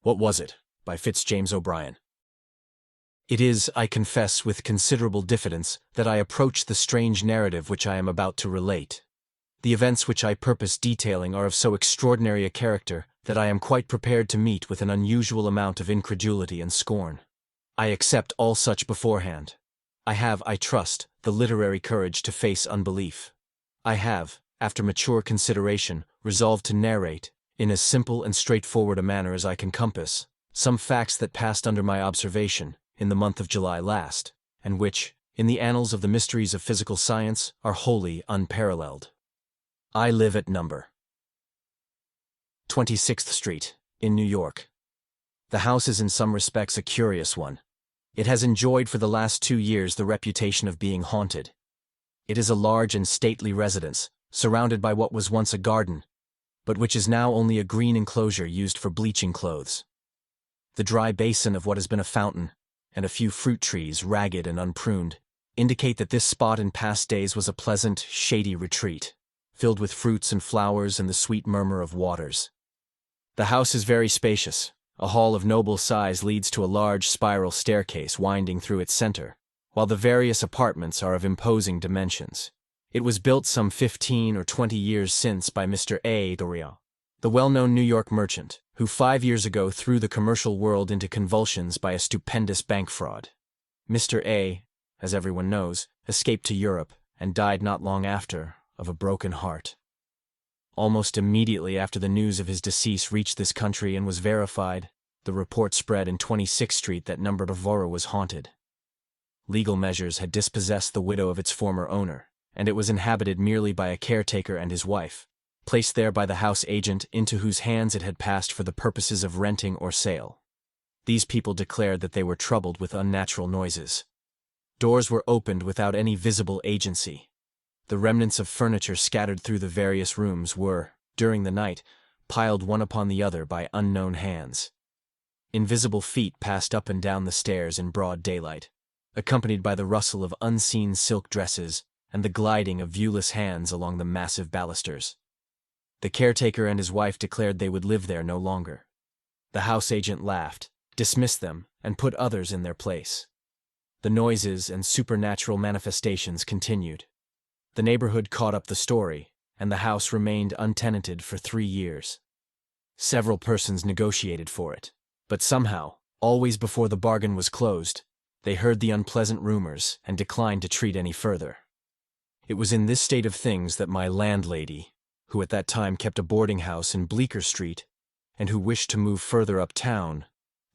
What was it? By Fitz-James O'Brien. It is, I confess with considerable diffidence, that I approach the strange narrative which I am about to relate. The events which I purpose detailing are of so extraordinary a character that I am quite prepared to meet with an unusual amount of incredulity and scorn. I accept all such beforehand. I have, I trust, the literary courage to face unbelief. I have, after mature consideration, resolved to narrate, in as simple and straightforward a manner as I can compass, some facts that passed under my observation in the month of July last, and which, in the annals of the mysteries of physical science, are wholly unparalleled. I live at number 26th Street, in New York. The house is in some respects a curious one. It has enjoyed for the last 2 years the reputation of being haunted. It is a large and stately residence, surrounded by what was once a garden, but which is now only a green enclosure used for bleaching clothes. The dry basin of what has been a fountain, and a few fruit trees, ragged and unpruned, indicate that this spot in past days was a pleasant, shady retreat, filled with fruits and flowers and the sweet murmur of waters. The house is very spacious. A hall of noble size leads to a large spiral staircase winding through its center, while the various apartments are of imposing dimensions. It was built some 15 or 20 years since by Mr. A. Dorian, the well-known New York merchant, who 5 years ago threw the commercial world into convulsions by a stupendous bank fraud. Mr. A., as everyone knows, escaped to Europe and died not long after of a broken heart. Almost immediately after the news of his decease reached this country and was verified, the report spread in 26th Street that No. Bavora was haunted. Legal measures had dispossessed the widow of its former owner, and it was inhabited merely by a caretaker and his wife, placed there by the house agent into whose hands it had passed for the purposes of renting or sale. These people declared that they were troubled with unnatural noises. Doors were opened without any visible agency. The remnants of furniture scattered through the various rooms were, during the night, piled one upon the other by unknown hands. Invisible feet passed up and down the stairs in broad daylight, accompanied by the rustle of unseen silk dresses and the gliding of viewless hands along the massive balusters. The caretaker and his wife declared they would live there no longer. The house agent laughed, dismissed them, and put others in their place. The noises and supernatural manifestations continued. The neighborhood caught up the story, and the house remained untenanted for 3 years. Several persons negotiated for it, but somehow, always before the bargain was closed, they heard the unpleasant rumors and declined to treat any further. It was in this state of things that my landlady, who at that time kept a boarding house in Bleecker Street, and who wished to move further uptown,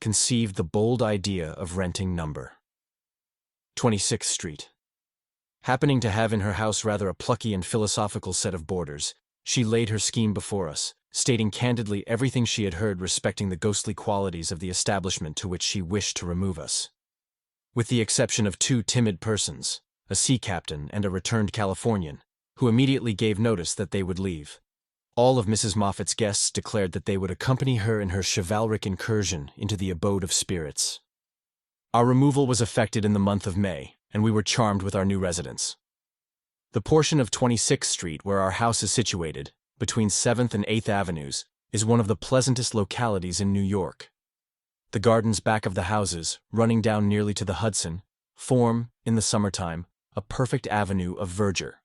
conceived the bold idea of renting No. 26th Street. Happening to have in her house rather a plucky and philosophical set of boarders, she laid her scheme before us, stating candidly everything she had heard respecting the ghostly qualities of the establishment to which she wished to remove us. With the exception of 2 timid persons, a sea captain and a returned Californian, who immediately gave notice that they would leave, all of Mrs. Moffat's guests declared that they would accompany her in her chivalric incursion into the abode of spirits. Our removal was effected in the month of May, and we were charmed with our new residence. The portion of 26th Street where our house is situated, between 7th and 8th Avenues, is one of the pleasantest localities in New York. The gardens back of the houses, running down nearly to the Hudson, form, in the summertime, a perfect avenue of verdure.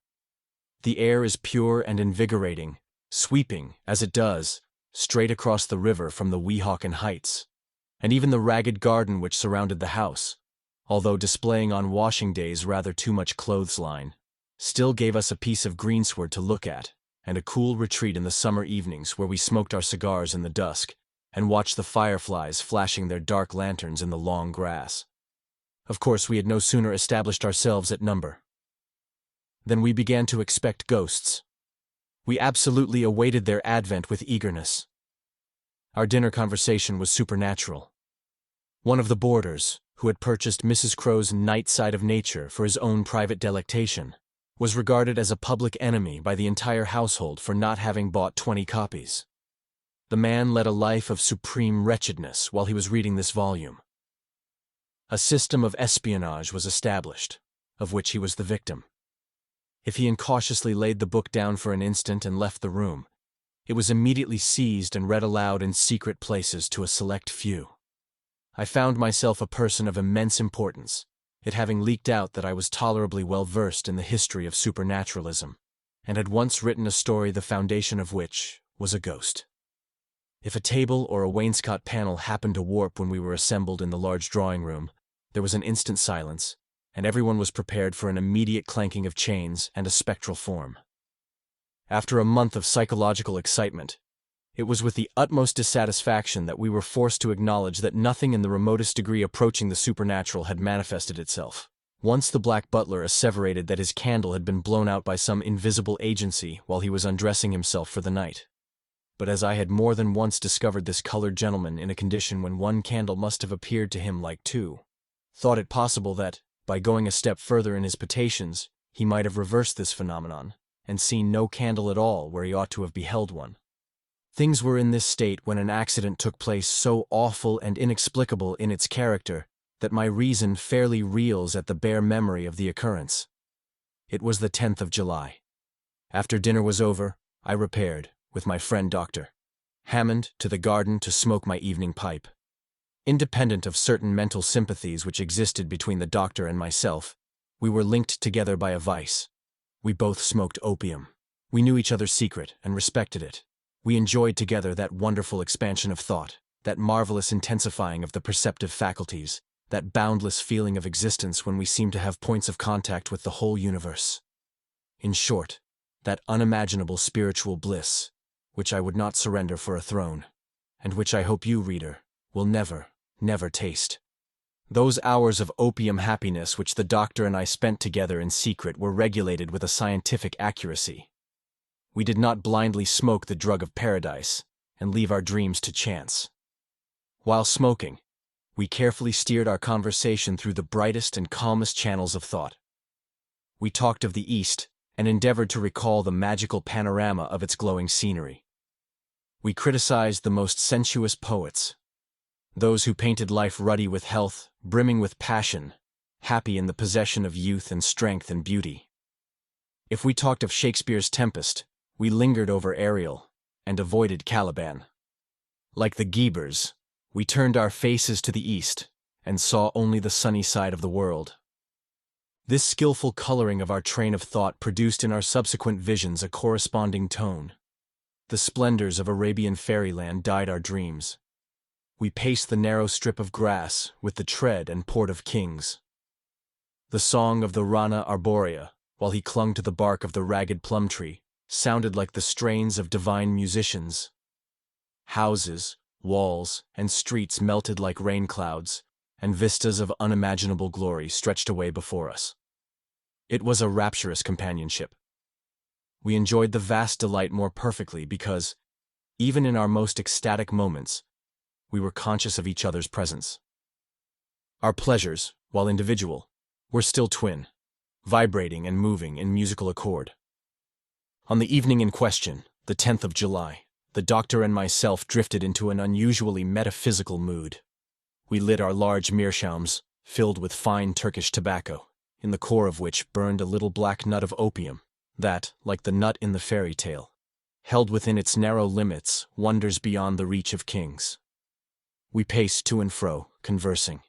The air is pure and invigorating, sweeping, as it does, straight across the river from the Weehawken Heights, and even the ragged garden which surrounded the house, although displaying on washing days rather too much clothesline, still gave us a piece of greensward to look at, and a cool retreat in the summer evenings where we smoked our cigars in the dusk and watched the fireflies flashing their dark lanterns in the long grass. Of course, we had no sooner established ourselves at number than we began to expect ghosts. We absolutely awaited their advent with eagerness. Our dinner conversation was supernatural. One of the boarders, who had purchased Mrs. Crow's Night Side of Nature for his own private delectation, was regarded as a public enemy by the entire household for not having bought 20 copies. The man led a life of supreme wretchedness while he was reading this volume. A system of espionage was established, of which he was the victim. If he incautiously laid the book down for an instant and left the room, It was immediately seized and read aloud in secret places to a select few. I found myself a person of immense importance, it having leaked out that I was tolerably well versed in the history of supernaturalism, and had once written a story the foundation of which was a ghost. If a table or a wainscot panel happened to warp when we were assembled in the large drawing room, there was an instant silence, and everyone was prepared for an immediate clanking of chains and a spectral form. After a month of psychological excitement, it was with the utmost dissatisfaction that we were forced to acknowledge that nothing in the remotest degree approaching the supernatural had manifested itself. Once the black butler asseverated that his candle had been blown out by some invisible agency while he was undressing himself for the night. But as I had more than once discovered this colored gentleman in a condition when one candle must have appeared to him like two, thought it possible that, by going a step further in his potations, he might have reversed this phenomenon, and seen no candle at all where he ought to have beheld one. Things were in this state when an accident took place so awful and inexplicable in its character that my reason fairly reels at the bare memory of the occurrence. It was the 10th of July. After dinner was over, I repaired, with my friend Dr. Hammond, to the garden to smoke my evening pipe. Independent of certain mental sympathies which existed between the doctor and myself, we were linked together by a vice. We both smoked opium. We knew each other's secret and respected it. We enjoyed together that wonderful expansion of thought, that marvelous intensifying of the perceptive faculties, that boundless feeling of existence when we seem to have points of contact with the whole universe. In short, that unimaginable spiritual bliss, which I would not surrender for a throne, and which I hope you, reader, will never, never taste. Those hours of opium happiness which the doctor and I spent together in secret were regulated with a scientific accuracy. We did not blindly smoke the drug of paradise and leave our dreams to chance. While smoking, we carefully steered our conversation through the brightest and calmest channels of thought. We talked of the East and endeavored to recall the magical panorama of its glowing scenery. We criticized the most sensuous poets, those who painted life ruddy with health, brimming with passion, happy in the possession of youth and strength and beauty. If we talked of Shakespeare's Tempest, we lingered over Ariel and avoided Caliban. Like the Gebers, we turned our faces to the east and saw only the sunny side of the world. This skillful coloring of our train of thought produced in our subsequent visions a corresponding tone. The splendors of Arabian fairyland dyed our dreams. We paced the narrow strip of grass with the tread and port of kings. The song of the Rana arborea, while he clung to the bark of the ragged plum tree, sounded like the strains of divine musicians. Houses, walls, and streets melted like rain clouds, and vistas of unimaginable glory stretched away before us. It was a rapturous companionship. We enjoyed the vast delight more perfectly because, even in our most ecstatic moments, we were conscious of each other's presence. Our pleasures, while individual, were still twin, vibrating and moving in musical accord. On the evening in question, the 10th of July, the doctor and myself drifted into an unusually metaphysical mood. We lit our large meerschaums, filled with fine Turkish tobacco, in the core of which burned a little black nut of opium, that, like the nut in the fairy tale, held within its narrow limits wonders beyond the reach of kings. We paced to and fro, conversing.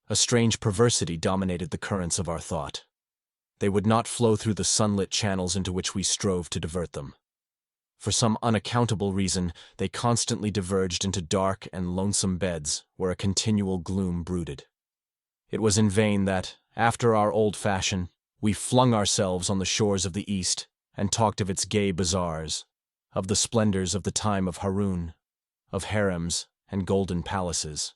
A strange perversity dominated the currents of our thought. They would not flow through the sunlit channels into which we strove to divert them. For some unaccountable reason, they constantly diverged into dark and lonesome beds where a continual gloom brooded. It was in vain that, after our old fashion, we flung ourselves on the shores of the East and talked of its gay bazaars, of the splendors of the time of Harun, of harems and golden palaces.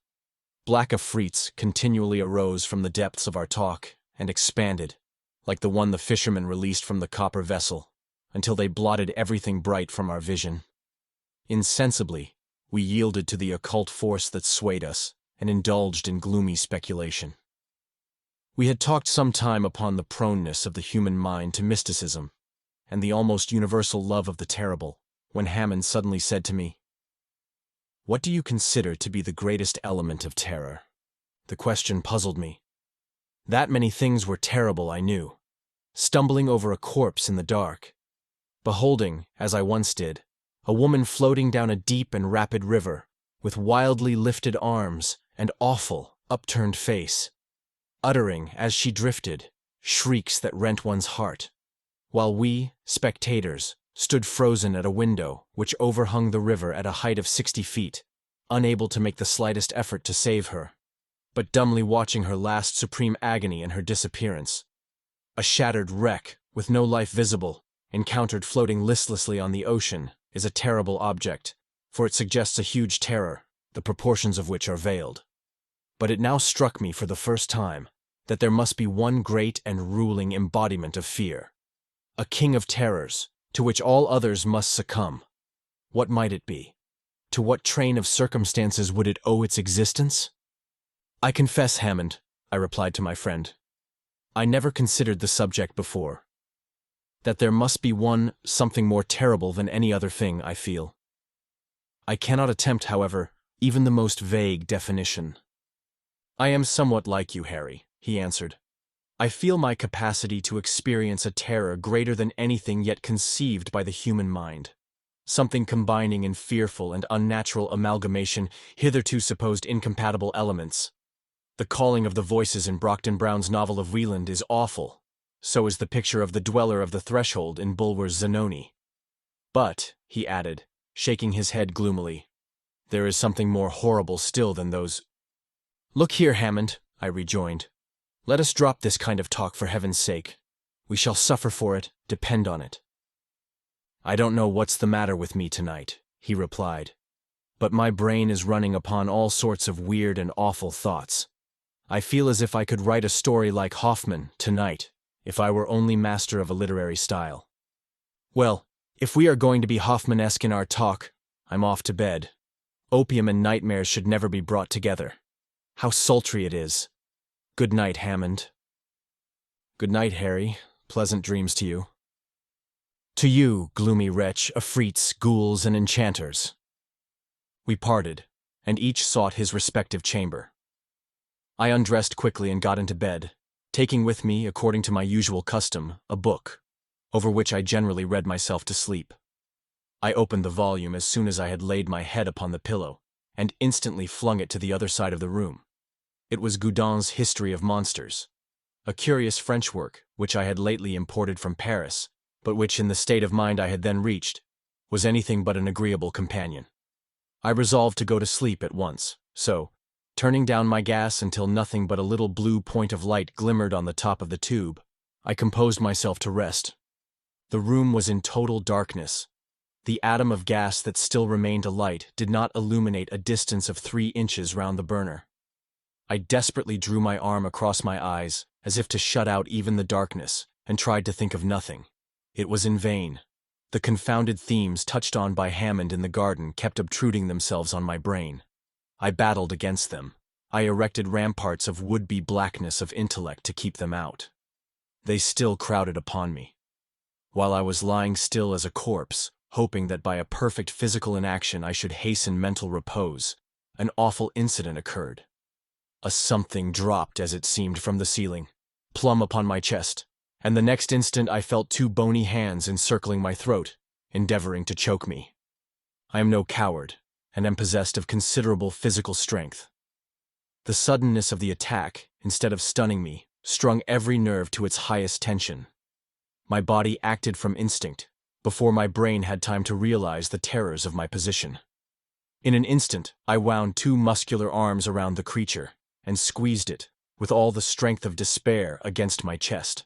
Black afrits continually arose from the depths of our talk and expanded, like the one the fisherman released from the copper vessel, until they blotted everything bright from our vision. Insensibly, we yielded to the occult force that swayed us and indulged in gloomy speculation. We had talked some time upon the proneness of the human mind to mysticism and the almost universal love of the terrible, when Hammond suddenly said to me, "What do you consider to be the greatest element of terror?" The question puzzled me. That many things were terrible I knew. Stumbling over a corpse in the dark, beholding, as I once did, a woman floating down a deep and rapid river, with wildly lifted arms and awful, upturned face, uttering, as she drifted, shrieks that rent one's heart, while we, spectators, stood frozen at a window which overhung the river at a height of 60 feet, unable to make the slightest effort to save her, but dumbly watching her last supreme agony and her disappearance. A shattered wreck, with no life visible, encountered floating listlessly on the ocean, is a terrible object, for it suggests a huge terror, the proportions of which are veiled. But it now struck me for the first time that there must be one great and ruling embodiment of fear, a king of terrors, to which all others must succumb. What might it be? To what train of circumstances would it owe its existence? "I confess, Hammond," I replied to my friend, "I never considered the subject before. That there must be something more terrible than any other thing, I feel. I cannot attempt, however, even the most vague definition." "I am somewhat like you, Harry," he answered. "I feel my capacity to experience a terror greater than anything yet conceived by the human mind, something combining in fearful and unnatural amalgamation hitherto supposed incompatible elements. The calling of the voices in Brockden Brown's novel of Wieland is awful. So is the picture of the dweller of the threshold in Bulwer's Zanoni. But," he added, shaking his head gloomily, "there is something more horrible still than those—" "Look here, Hammond," I rejoined. "Let us drop this kind of talk for heaven's sake. We shall suffer for it, depend on it." "I don't know what's the matter with me tonight," he replied, "but my brain is running upon all sorts of weird and awful thoughts. I feel as if I could write a story like Hoffmann tonight, if I were only master of a literary style. Well, if we are going to be Hoffmannesque in our talk, I'm off to bed. Opium and nightmares should never be brought together. How sultry it is. Good night, Hammond." "Good night, Harry. Pleasant dreams to you." "To you, gloomy wretch, Afrits, ghouls, and enchanters." We parted, and each sought his respective chamber. I undressed quickly and got into bed, taking with me, according to my usual custom, a book, over which I generally read myself to sleep. I opened the volume as soon as I had laid my head upon the pillow, and instantly flung it to the other side of the room. It was Goudon's History of Monsters, a curious French work which I had lately imported from Paris, but which, in the state of mind I had then reached, was anything but an agreeable companion. I resolved to go to sleep at once, so, turning down my gas until nothing but a little blue point of light glimmered on the top of the tube, I composed myself to rest. The room was in total darkness. The atom of gas that still remained alight did not illuminate a distance of 3 inches round the burner. I desperately drew my arm across my eyes, as if to shut out even the darkness, and tried to think of nothing. It was in vain. The confounded themes touched on by Hammond in the garden kept obtruding themselves on my brain. I battled against them. I erected ramparts of would-be blackness of intellect to keep them out. They still crowded upon me. While I was lying still as a corpse, hoping that by a perfect physical inaction I should hasten mental repose, an awful incident occurred. A something dropped, as it seemed, from the ceiling, plumb upon my chest, and the next instant I felt 2 bony hands encircling my throat, endeavoring to choke me. I am no coward, and am possessed of considerable physical strength. The suddenness of the attack, instead of stunning me, strung every nerve to its highest tension. My body acted from instinct, before my brain had time to realize the terrors of my position. In an instant, I wound 2 muscular arms around the creature, and squeezed it, with all the strength of despair, against my chest.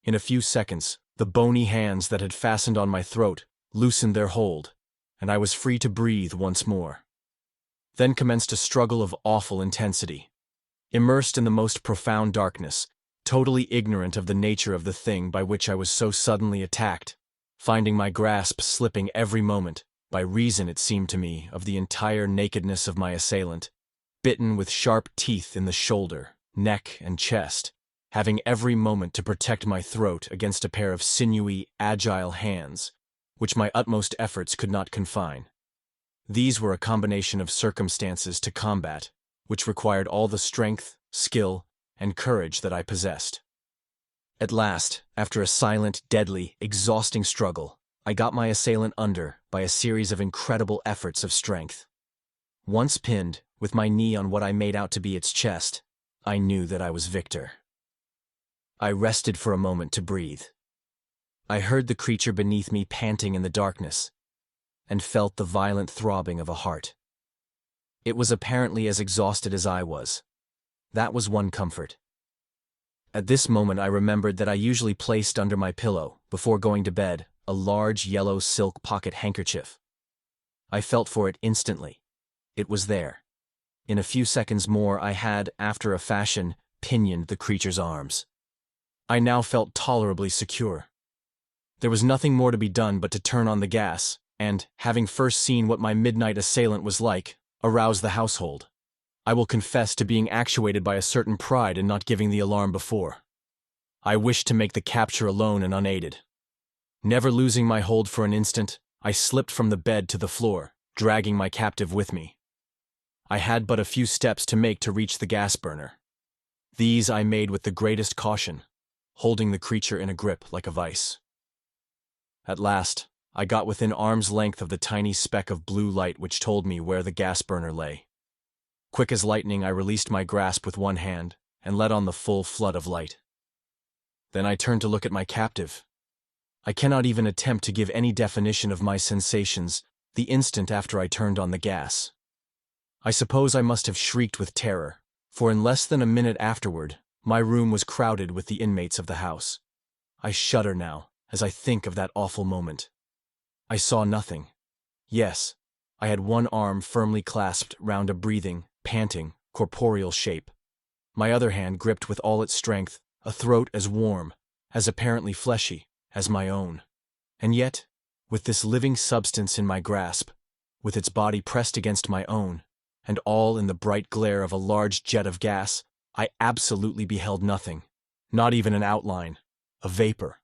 In a few seconds, the bony hands that had fastened on my throat loosened their hold, and I was free to breathe once more. Then commenced a struggle of awful intensity. Immersed in the most profound darkness, totally ignorant of the nature of the thing by which I was so suddenly attacked, finding my grasp slipping every moment, by reason, it seemed to me, of the entire nakedness of my assailant, bitten with sharp teeth in the shoulder, neck, and chest, having every moment to protect my throat against a pair of sinewy, agile hands, which my utmost efforts could not confine. These were a combination of circumstances to combat, which required all the strength, skill, and courage that I possessed. At last, after a silent, deadly, exhausting struggle, I got my assailant under by a series of incredible efforts of strength. Once pinned, with my knee on what I made out to be its chest, I knew that I was victor. I rested for a moment to breathe. I heard the creature beneath me panting in the darkness, and felt the violent throbbing of a heart. It was apparently as exhausted as I was. That was one comfort. At this moment I remembered that I usually placed under my pillow, before going to bed, a large yellow silk pocket handkerchief. I felt for it instantly. It was there. In a few seconds more I had, after a fashion, pinioned the creature's arms. I now felt tolerably secure. There was nothing more to be done but to turn on the gas, and, having first seen what my midnight assailant was like, arouse the household. I will confess to being actuated by a certain pride in not giving the alarm before. I wished to make the capture alone and unaided. Never losing my hold for an instant, I slipped from the bed to the floor, dragging my captive with me. I had but a few steps to make to reach the gas burner. These I made with the greatest caution, holding the creature in a grip like a vice. At last, I got within arm's length of the tiny speck of blue light which told me where the gas burner lay. Quick as lightning, I released my grasp with one hand and let on the full flood of light. Then I turned to look at my captive. I cannot even attempt to give any definition of my sensations the instant after I turned on the gas. I suppose I must have shrieked with terror, for in less than a minute afterward, my room was crowded with the inmates of the house. I shudder now as I think of that awful moment. I saw nothing. Yes, I had one arm firmly clasped round a breathing, panting, corporeal shape. My other hand gripped with all its strength a throat as warm, as apparently fleshy, as my own. And yet, with this living substance in my grasp, with its body pressed against my own, and all in the bright glare of a large jet of gas, I absolutely beheld nothing, not even an outline, a vapor.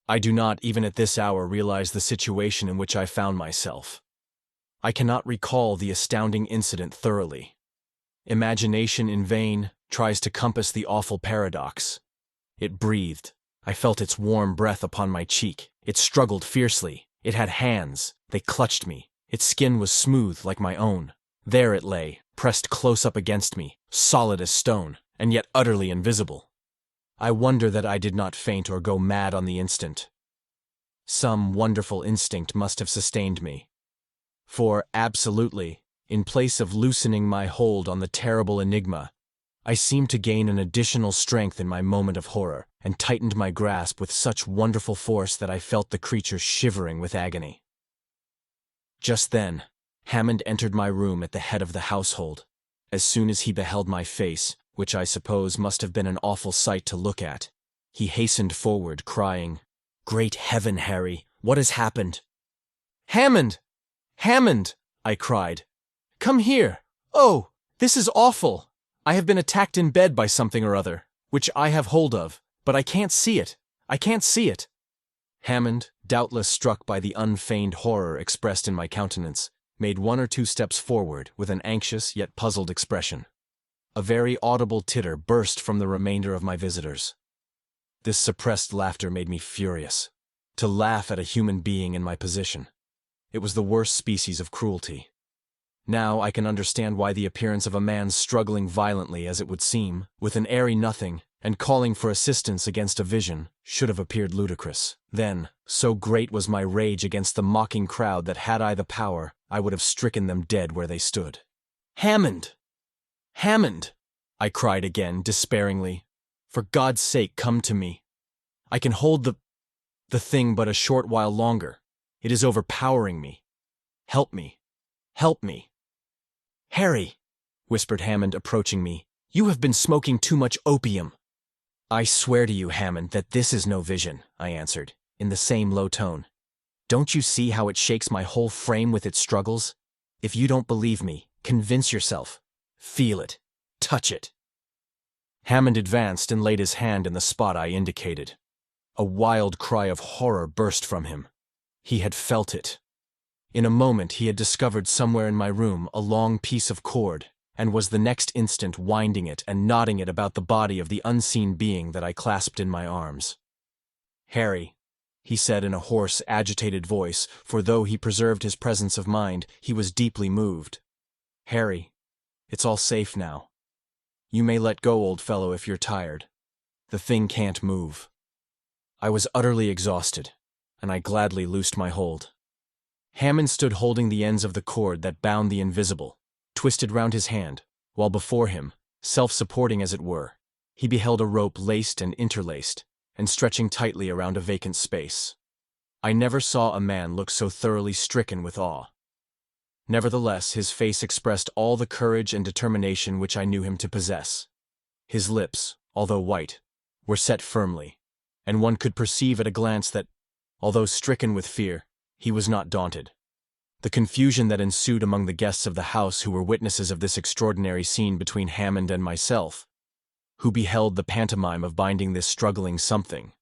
I do not, even at this hour, realize the situation in which I found myself. I cannot recall the astounding incident thoroughly. Imagination in vain tries to compass the awful paradox. It breathed. I felt its warm breath upon my cheek. It struggled fiercely. It had hands. They clutched me. Its skin was smooth like my own. There it lay, pressed close up against me, solid as stone, and yet utterly invisible. I wonder that I did not faint or go mad on the instant. Some wonderful instinct must have sustained me. For, absolutely, in place of loosening my hold on the terrible enigma, I seemed to gain an additional strength in my moment of horror, and tightened my grasp with such wonderful force that I felt the creature shivering with agony. Just then, Hammond entered my room at the head of the household. As soon as he beheld my face, which I suppose must have been an awful sight to look at, he hastened forward, crying, "Great heaven, Harry, what has happened?" "Hammond! Hammond!" I cried. "Come here! Oh, this is awful! I have been attacked in bed by something or other, which I have hold of, but I can't see it. I can't see it." Hammond, doubtless struck by the unfeigned horror expressed in my countenance, made 1 or 2 steps forward with an anxious yet puzzled expression. A very audible titter burst from the remainder of my visitors. This suppressed laughter made me furious. To laugh at a human being in my position. It was the worst species of cruelty. Now I can understand why the appearance of a man struggling violently, as it would seem, with an airy nothing, and calling for assistance against a vision, should have appeared ludicrous. Then, so great was my rage against the mocking crowd that had I the power, I would have stricken them dead where they stood. "Hammond! Hammond!" I cried again, despairingly. "For God's sake, come to me. I can hold the thing but a short while longer. It is overpowering me. Help me. Help me." "Harry," whispered Hammond, approaching me, "you have been smoking too much opium." "I swear to you, Hammond, that this is no vision," I answered, in the same low tone. "Don't you see how it shakes my whole frame with its struggles? If you don't believe me, convince yourself. Feel it. Touch it." Hammond advanced and laid his hand in the spot I indicated. A wild cry of horror burst from him. He had felt it. In a moment he had discovered somewhere in my room a long piece of cord, and was the next instant winding it and knotting it about the body of the unseen being that I clasped in my arms. "Harry," he said in a hoarse, agitated voice, for though he preserved his presence of mind, he was deeply moved. "Harry, it's all safe now. You may let go, old fellow, if you're tired. The thing can't move." I was utterly exhausted, and I gladly loosed my hold. Hammond stood holding the ends of the cord that bound the invisible, twisted round his hand, while before him, self-supporting as it were, he beheld a rope laced and interlaced, and stretching tightly around a vacant space. I never saw a man look so thoroughly stricken with awe. Nevertheless, his face expressed all the courage and determination which I knew him to possess. His lips, although white, were set firmly, and one could perceive at a glance that, although stricken with fear, he was not daunted. The confusion that ensued among the guests of the house who were witnesses of this extraordinary scene between Hammond and myself, who beheld the pantomime of binding this struggling something,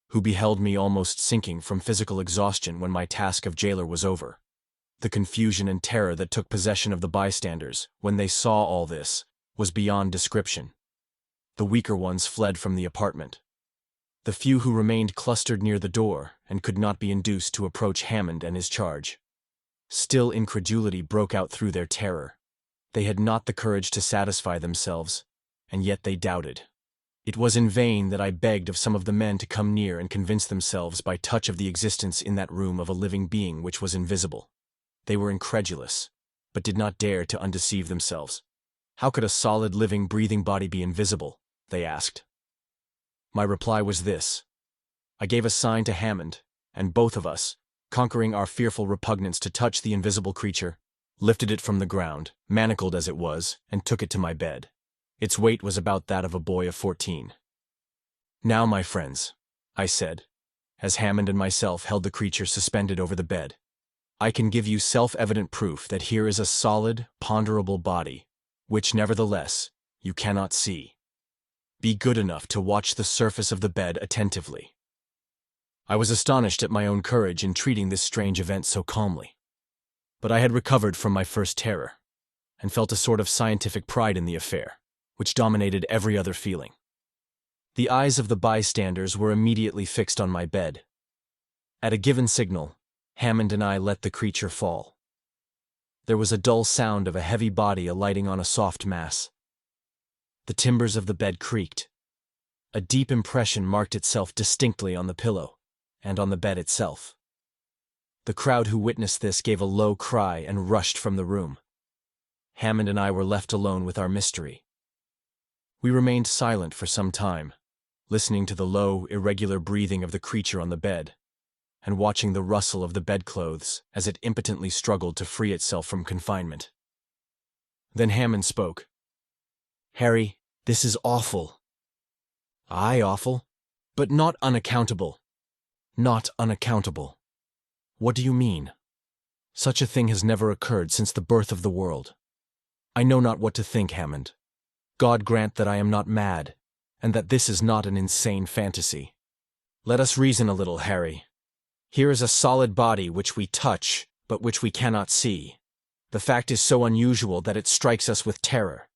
who beheld me almost sinking from physical exhaustion when my task of jailer was over. The confusion and terror that took possession of the bystanders, when they saw all this, was beyond description. The weaker ones fled from the apartment. The few who remained clustered near the door and could not be induced to approach Hammond and his charge. Still incredulity broke out through their terror. They had not the courage to satisfy themselves, and yet they doubted. It was in vain that I begged of some of the men to come near and convince themselves by touch of the existence in that room of a living being which was invisible. They were incredulous, but did not dare to undeceive themselves. How could a solid, living, breathing body be invisible? They asked. My reply was this. I gave a sign to Hammond, and both of us, conquering our fearful repugnance to touch the invisible creature, lifted it from the ground, manacled as it was, and took it to my bed. Its weight was about that of a boy of 14. "Now, my friends," I said, as Hammond and myself held the creature suspended over the bed, "I can give you self-evident proof that here is a solid, ponderable body, which, nevertheless, you cannot see. Be good enough to watch the surface of the bed attentively." I was astonished at my own courage in treating this strange event so calmly. But I had recovered from my first terror, and felt a sort of scientific pride in the affair, which dominated every other feeling. The eyes of the bystanders were immediately fixed on my bed. At a given signal, Hammond and I let the creature fall. There was a dull sound of a heavy body alighting on a soft mass. The timbers of the bed creaked. A deep impression marked itself distinctly on the pillow, and on the bed itself. The crowd who witnessed this gave a low cry and rushed from the room. Hammond and I were left alone with our mystery. We remained silent for some time, listening to the low, irregular breathing of the creature on the bed, and watching the rustle of the bedclothes as it impotently struggled to free itself from confinement. Then Hammond spoke. "Harry, this is awful." "Aye, awful, but not unaccountable." "Not unaccountable. What do you mean? Such a thing has never occurred since the birth of the world. I know not what to think, Hammond. God grant that I am not mad, and that this is not an insane fantasy. Let us reason a little, Harry. Here is a solid body which we touch, but which we cannot see. The fact is so unusual that it strikes us with terror.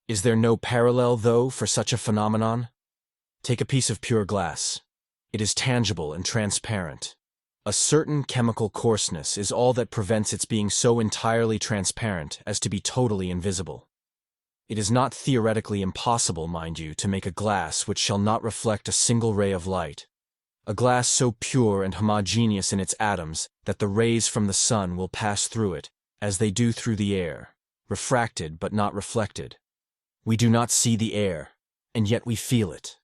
Is there no parallel, though, for such a phenomenon? Take a piece of pure glass. It is tangible and transparent. A certain chemical coarseness is all that prevents its being so entirely transparent as to be totally invisible. It is not theoretically impossible, mind you, to make a glass which shall not reflect a single ray of light. A glass so pure and homogeneous in its atoms that the rays from the sun will pass through it, as they do through the air, refracted but not reflected. We do not see the air, and yet we feel it.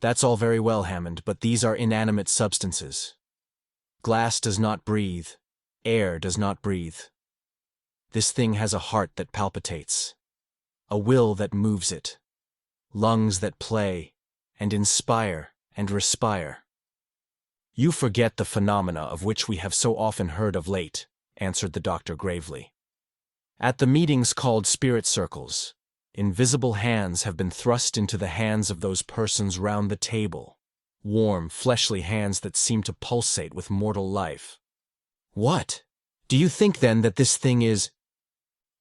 That's all very well, Hammond, but these are inanimate substances. Glass does not breathe. Air does not breathe. This thing has a heart that palpitates, a will that moves it, lungs that play, and inspire and respire. You forget the phenomena of which we have so often heard of late, answered the doctor gravely. At the meetings called spirit circles, invisible hands have been thrust into the hands of those persons round the table, warm, fleshly hands that seem to pulsate with mortal life. What? Do you think, then, that this thing is—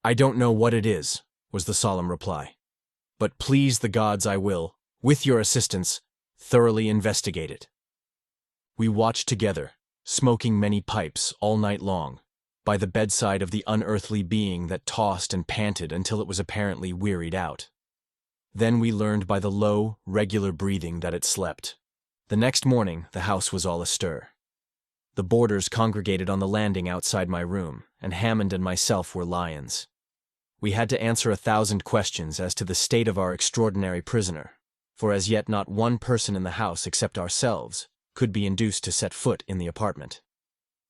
I don't know what it is, was the solemn reply. But please the gods I will, with your assistance, thoroughly investigate it. We watched together, smoking many pipes all night long, by the bedside of the unearthly being that tossed and panted until it was apparently wearied out. Then we learned by the low, regular breathing that it slept. The next morning, the house was all astir. The boarders congregated on the landing outside my room, and Hammond and myself were lions. We had to answer 1,000 questions as to the state of our extraordinary prisoner, for as yet not one person in the house except ourselves could be induced to set foot in the apartment.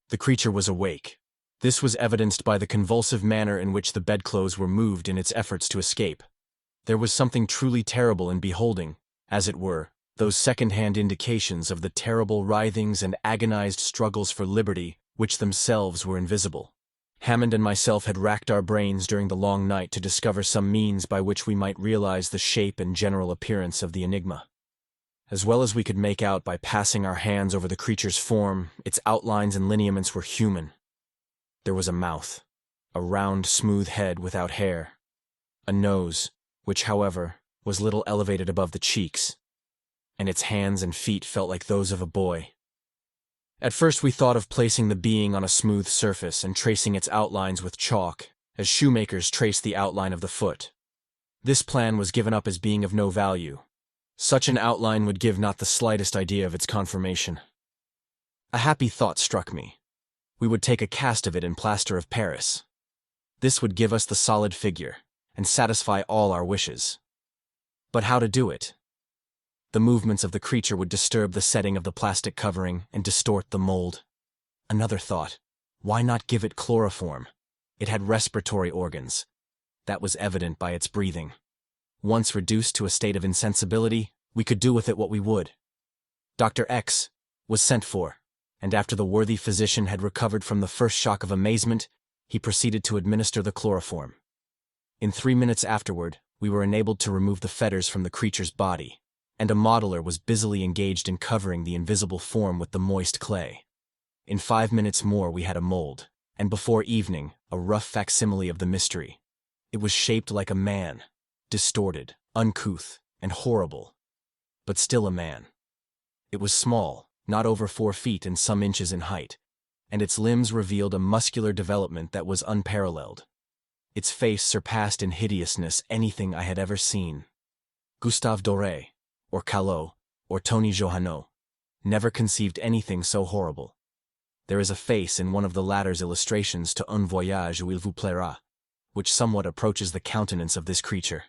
The creature was awake. This was evidenced by the convulsive manner in which the bedclothes were moved in its efforts to escape. There was something truly terrible in beholding, as it were, those second-hand indications of the terrible writhings and agonized struggles for liberty which themselves were invisible. Hammond and myself had racked our brains during the long night to discover some means by which we might realize the shape and general appearance of the enigma. As well as we could make out by passing our hands over the creature's form, its outlines and lineaments were human. There was a mouth, a round, smooth head without hair, a nose, which, however, was little elevated above the cheeks, and its hands and feet felt like those of a boy. At first we thought of placing the being on a smooth surface and tracing its outlines with chalk, as shoemakers trace the outline of the foot. This plan was given up as being of no value. Such an outline would give not the slightest idea of its conformation. A happy thought struck me. We would take a cast of it in plaster of Paris. This would give us the solid figure, and satisfy all our wishes. But how to do it? The movements of the creature would disturb the setting of the plastic covering and distort the mold. Another thought, why not give it chloroform? It had respiratory organs. That was evident by its breathing. Once reduced to a state of insensibility, we could do with it what we would. Dr. X was sent for, and after the worthy physician had recovered from the first shock of amazement, he proceeded to administer the chloroform. In 3 minutes afterward, we were enabled to remove the fetters from the creature's body, and a modeler was busily engaged in covering the invisible form with the moist clay. In 5 minutes more we had a mold, and before evening, a rough facsimile of the mystery. It was shaped like a man, distorted, uncouth, and horrible, but still a man. It was small, not over 4 feet and some inches in height, and its limbs revealed a muscular development that was unparalleled. Its face surpassed in hideousness anything I had ever seen. Gustave Doré, or Callot, or Tony Johannot, never conceived anything so horrible. There is a face in one of the latter's illustrations to Un Voyage où il vous plaira, which somewhat approaches the countenance of this creature,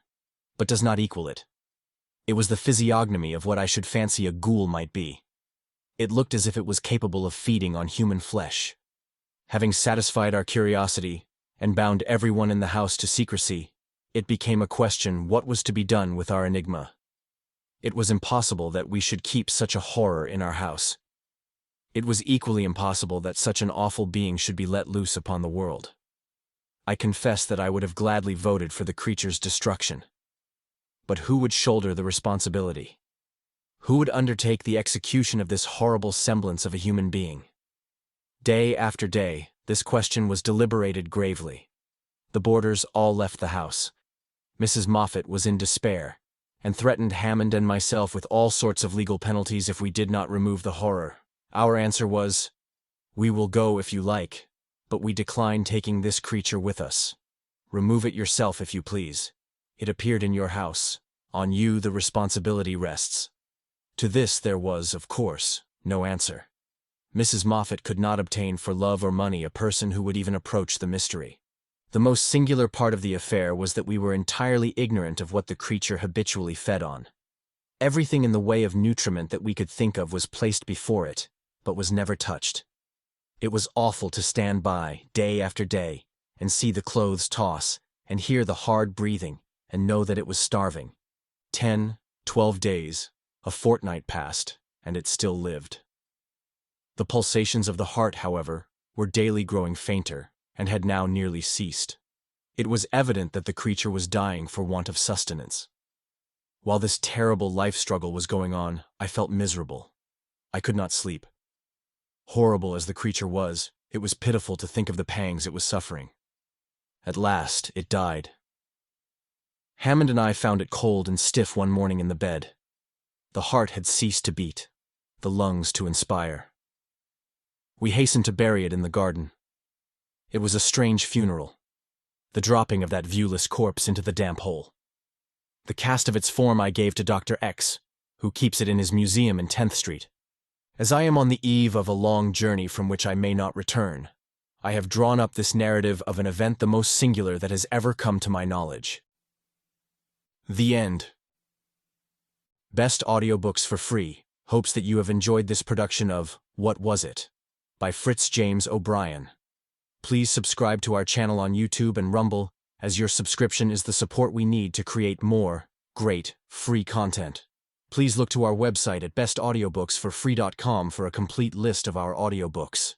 but does not equal it. It was the physiognomy of what I should fancy a ghoul might be. It looked as if it was capable of feeding on human flesh. Having satisfied our curiosity, and bound everyone in the house to secrecy, it became a question what was to be done with our enigma. It was impossible that we should keep such a horror in our house. It was equally impossible that such an awful being should be let loose upon the world. I confess that I would have gladly voted for the creature's destruction. But who would shoulder the responsibility? Who would undertake the execution of this horrible semblance of a human being? Day after day, this question was deliberated gravely. The boarders all left the house. Mrs. Moffat was in despair, and threatened Hammond and myself with all sorts of legal penalties if we did not remove the horror. Our answer was, "We will go if you like, but we decline taking this creature with us. Remove it yourself if you please. It appeared in your house. On you the responsibility rests." To this there was, of course, no answer. Mrs. Moffat could not obtain for love or money a person who would even approach the mystery. The most singular part of the affair was that we were entirely ignorant of what the creature habitually fed on. Everything in the way of nutriment that we could think of was placed before it, but was never touched. It was awful to stand by, day after day, and see the clothes toss, and hear the hard breathing, and know that it was starving. 10, 12 days, a fortnight passed, and it still lived. The pulsations of the heart, however, were daily growing fainter, and had now nearly ceased. It was evident that the creature was dying for want of sustenance. While this terrible life struggle was going on, I felt miserable. I could not sleep. Horrible as the creature was, it was pitiful to think of the pangs it was suffering. At last, it died. Hammond and I found it cold and stiff one morning in the bed. The heart had ceased to beat. the lungs to inspire. We hastened to bury it in the garden. It was a strange funeral, the dropping of that viewless corpse into the damp hole. The cast of its form I gave to Dr. X, who keeps it in his museum in 10th Street. As I am on the eve of a long journey from which I may not return, I have drawn up this narrative of an event the most singular that has ever come to my knowledge. The end. Best Audiobooks for Free hopes that you have enjoyed this production of What Was It? By Fritz-James O'Brien. Please subscribe to our channel on YouTube and Rumble, as your subscription is the support we need to create more great, free content. Please look to our website at bestaudiobooksforfree.com for a complete list of our audiobooks.